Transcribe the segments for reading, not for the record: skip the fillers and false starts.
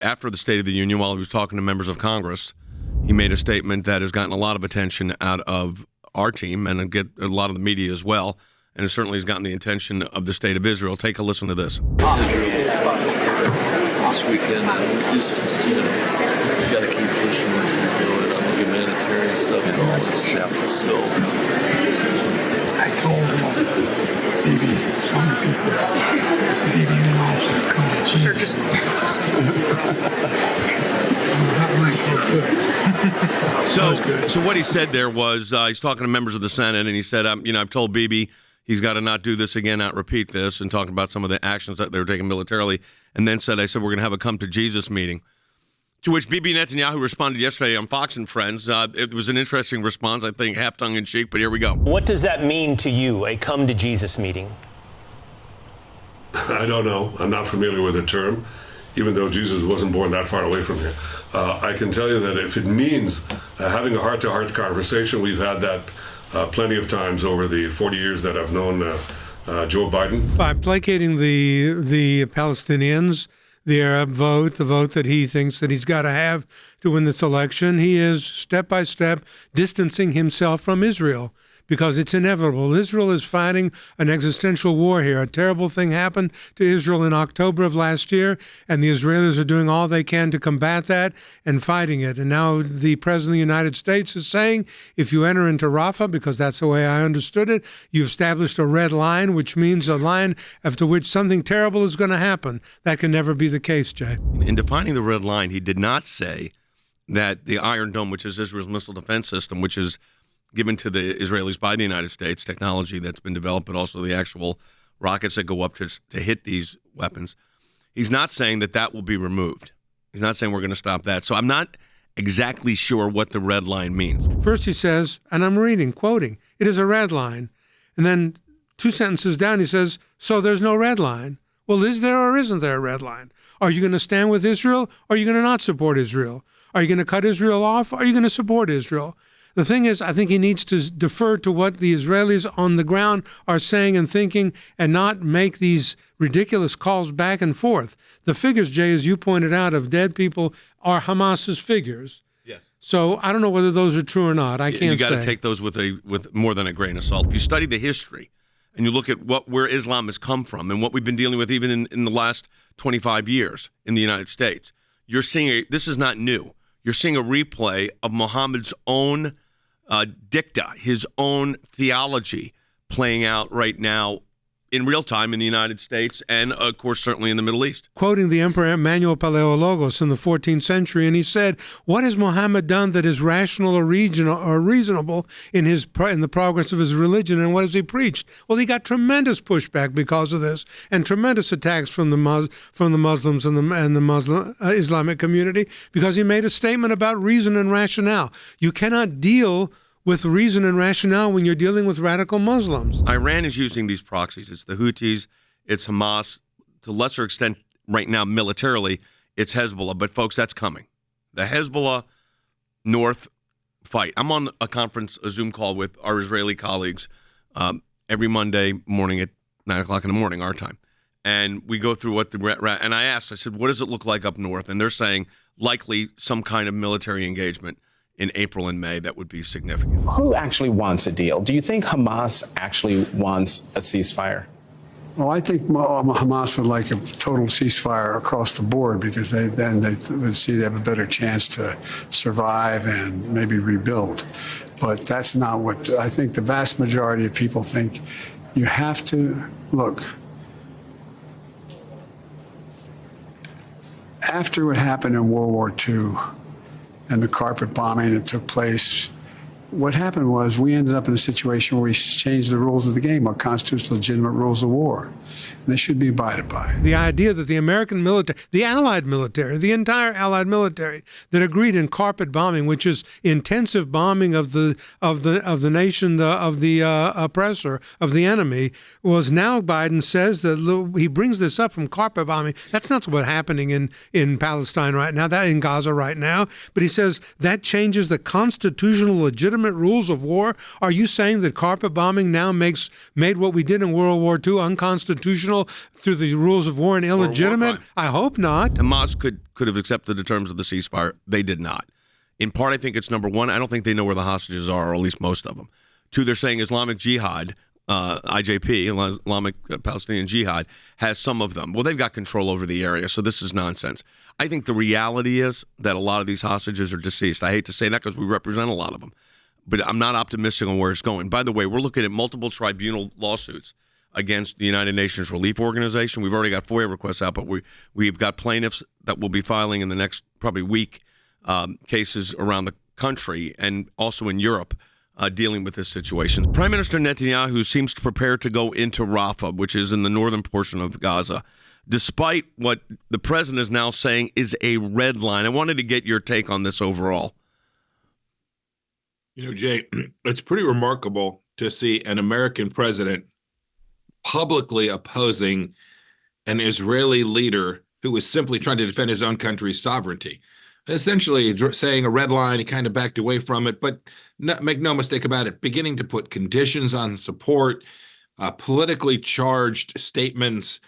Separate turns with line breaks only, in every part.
after the State of the Union, while he was talking to members of Congress, he made a statement that has gotten a lot of attention out of our team and get a lot of the media as well, and it certainly has gotten the attention of the State of Israel. Take a listen to this.
This weekend, we got to keep pushing and doing it on the humanitarian stuff and all this stuff. So
I told Bibi, I'm going to get this. Bibi, you know, should come to Jesus. Sir, just
So what he said there was he's talking to members of the Senate, and he said, I've told Bibi he's got to not do this again, not repeat this, and talking about some of the actions that they were taking militarily, and then I said, we're going to have a come to Jesus meeting. To which Bibi Netanyahu responded yesterday on Fox and Friends. It was an interesting response, I think, half tongue-in-cheek, but here we go.
What does that mean to you, a come to Jesus meeting?
I don't know. I'm not familiar with the term, even though Jesus wasn't born that far away from here. I can tell you that if it means having a heart-to-heart conversation, we've had that plenty of times over the 40 years that I've known Joe Biden.
By placating the Palestinians, the Arab vote, the vote that he thinks that he's got to have to win this election, he is step by step distancing himself from Israel, because it's inevitable. Israel is fighting an existential war here. A terrible thing happened to Israel in October of last year, and the Israelis are doing all they can to combat that and fighting it. And now the President of the United States is saying, if you enter into Rafah, because that's the way I understood it, you've established a red line, which means a line after which something terrible is going to happen. That can never be the case, Jay.
In defining the red line, he did not say that the Iron Dome, which is Israel's missile defense system, which is given to the Israelis by the United States, technology that's been developed, but also the actual rockets that go up to hit these weapons. He's not saying that will be removed. He's not saying we're going to stop that. So I'm not exactly sure what the red line means.
First he says, and I'm quoting, it is a red line. And then 2 sentences down he says, so there's no red line. Well, is there or isn't there a red line? Are you going to stand with Israel, or are you going to not support Israel? Are you going to cut Israel off, or are you going to support Israel? The thing is, I think he needs to defer to what the Israelis on the ground are saying and thinking, and not make these ridiculous calls back and forth. The figures, Jay, as you pointed out, of dead people are Hamas's figures.
Yes.
So I don't know whether those are true or not. I can't say.
You got to take those with more than a grain of salt. If you study the history and you look at where Islam has come from and what we've been dealing with even in the last 25 years in the United States, you're seeing this is not new. You're seeing a replay of Muhammad's own dicta, his own theology playing out right now in real time in the United States and, of course, certainly in the Middle East.
Quoting the Emperor Emmanuel Paleologos in the 14th century, and he said, what has Muhammad done that is rational or reasonable in the progress of his religion, and what has he preached? Well, he got tremendous pushback because of this, and tremendous attacks from the Muslims and the Muslim Islamic community, because he made a statement about reason and rationale. You cannot deal with reason and rationale when you're dealing with radical Muslims.
Iran is using these proxies. It's the Houthis, it's Hamas, to a lesser extent right now militarily, it's Hezbollah. But folks, that's coming. The Hezbollah North fight. I'm on a Zoom call with our Israeli colleagues every Monday morning at 9 o'clock in the morning, our time. And we go through and I said, what does it look like up north? And they're saying likely some kind of military engagement in April and May that would be significant.
Who actually wants a deal? Do you think Hamas actually wants a ceasefire?
Well, I think Hamas would like a total ceasefire across the board, because they would see they have a better chance to survive and maybe rebuild. But that's not what I think. The vast majority of people think. You have to look. After what happened in World War II, and the carpet bombing that took place, what happened was we ended up in a situation where we changed the rules of the game, our constitutional legitimate rules of war. And they should be abided by.
The idea that the American military, the Allied military, the entire Allied military that agreed in carpet bombing, which is intensive bombing of the nation, of the oppressor, of the enemy, was now Biden says that he brings this up from carpet bombing. That's not what's happening in Palestine right now, that in Gaza right now. But he says that changes the constitutional legitimacy illegitimate rules of war? Are you saying that carpet bombing now made what we did in World War II unconstitutional through the rules of war and illegitimate? I hope not.
Hamas could have accepted the terms of the ceasefire. They did not. In part, I think it's number one, I don't think they know where the hostages are, or at least most of them. Two, they're saying Islamic Jihad, IJP, Islamic Palestinian Jihad, has some of them. Well, they've got control over the area, so this is nonsense. I think the reality is that a lot of these hostages are deceased. I hate to say that because we represent a lot of them, but I'm not optimistic on where it's going. By the way, we're looking at multiple tribunal lawsuits against the United Nations Relief Organization. We've already got FOIA requests out, but we've got plaintiffs that will be filing in the next probably week cases around the country and also in Europe dealing with this situation. Prime Minister Netanyahu seems to prepare to go into Rafah, which is in the northern portion of Gaza, despite what the president is now saying is a red line. I wanted to get your take on this overall.
You know, Jay, it's pretty remarkable to see an American president publicly opposing an Israeli leader who was simply trying to defend his own country's sovereignty. Essentially saying a red line, he kind of backed away from it, but make no mistake about it, beginning to put conditions on support, politically charged statements,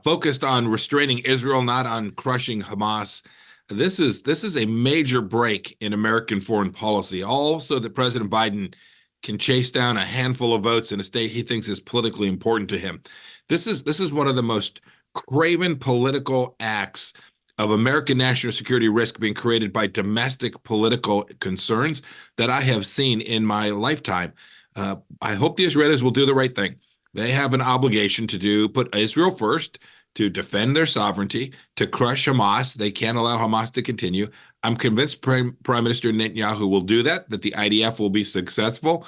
focused on restraining Israel, not on crushing Hamas. This is a major break in American foreign policy, also that President Biden can chase down a handful of votes in a state he thinks is politically important to him. This is one of the most craven political acts of American national security risk being created by domestic political concerns that I have seen in my lifetime. I hope the Israelis will do the right thing. They have an obligation to put Israel first, to defend their sovereignty, to crush Hamas. They can't allow Hamas to continue. I'm convinced Prime Minister Netanyahu will do that the IDF will be successful.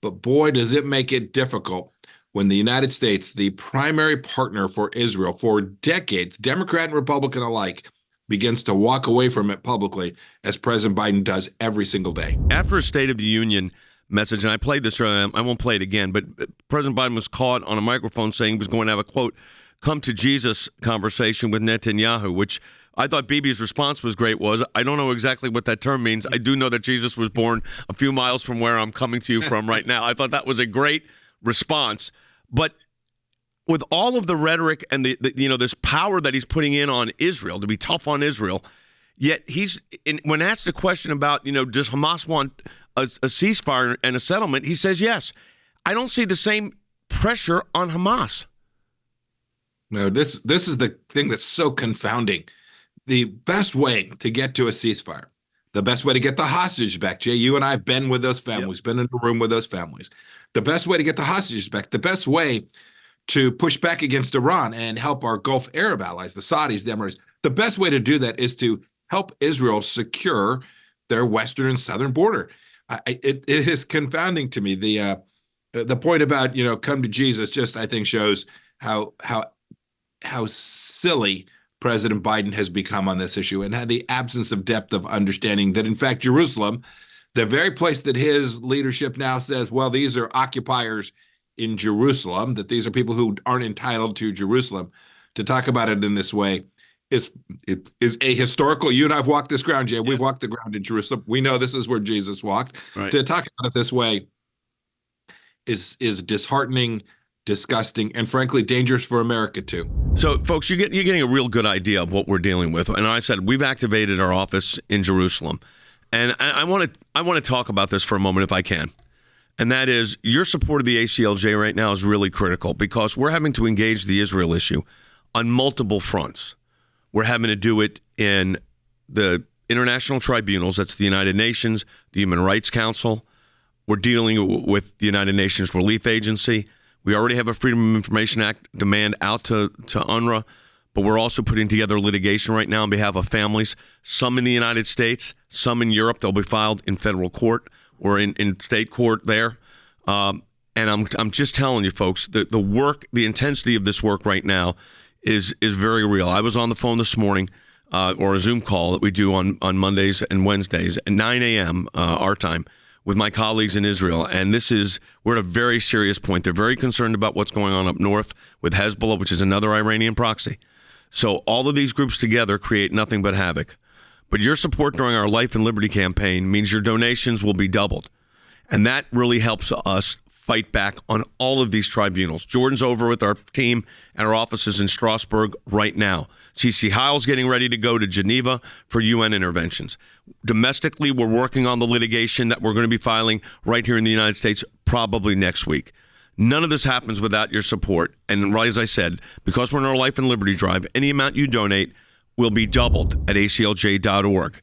But boy, does it make it difficult when the United States, the primary partner for Israel for decades, Democrat and Republican alike, begins to walk away from it publicly, as President Biden does every single day.
After a State of the Union message, and I played this earlier, I won't play it again, but President Biden was caught on a microphone saying he was going to have a, quote, come to Jesus conversation with Netanyahu, which I thought Bibi's response was great. I don't know exactly what that term means. I do know that Jesus was born a few miles from where I'm coming to you from right now. I thought that was a great response. But with all of the rhetoric and the this power that he's putting in on Israel to be tough on Israel, yet when asked a question about, does Hamas want a ceasefire and a settlement, he says yes. I don't see the same pressure on Hamas.
No, this is the thing that's so confounding. The best way to get to a ceasefire, the best way to get the hostages back, Jay, you and I have been with those families, been in the room with those families. The best way to get the hostages back, the best way to push back against Iran and help our Gulf Arab allies, the Saudis, the Emirates, the best way to do that is to help Israel secure their western and southern border. It is confounding to me. The point about, come to Jesus just, I think, shows how silly President Biden has become on this issue and had the absence of depth of understanding that, in fact, Jerusalem, the very place that his leadership now says, well, these are occupiers in Jerusalem, that these are people who aren't entitled to Jerusalem, to talk about it in this way is a historical. You and I've walked this ground, Jay. Yes. We've walked the ground in Jerusalem. We know this is where Jesus walked. Right. To talk about it this way is disheartening, disgusting, and frankly dangerous for America too.
So, folks, you're getting a real good idea of what we're dealing with. And I said we've activated our office in Jerusalem, and I want to talk about this for a moment if I can. And that is, your support of the ACLJ right now is really critical because we're having to engage the Israel issue on multiple fronts. We're having to do it in the international tribunals. That's the United Nations, the Human Rights Council. We're dealing with the United Nations Relief Agency. We already have a Freedom of Information Act demand out to UNRWA, but we're also putting together litigation right now on behalf of families, some in the United States, some in Europe. They'll be filed in federal court or in state court there. And I'm just telling you, folks, the work, the intensity of this work right now is very real. I was on the phone this morning, or a Zoom call that we do on Mondays and Wednesdays at 9 a.m. Our time with my colleagues in Israel. And we're at a very serious point. They're very concerned about what's going on up north with Hezbollah, which is another Iranian proxy. So all of these groups together create nothing but havoc. But your support during our Life and Liberty campaign means your donations will be doubled. And that really helps us fight back on all of these tribunals. Jordan's over with our team and our offices in Strasbourg right now. CC Heil's getting ready to go to Geneva for UN interventions. Domestically, we're working on the litigation that we're going to be filing right here in the United States probably next week. None of this happens without your support. And right as I said, because we're in our Life and Liberty Drive, any amount you donate will be doubled at aclj.org.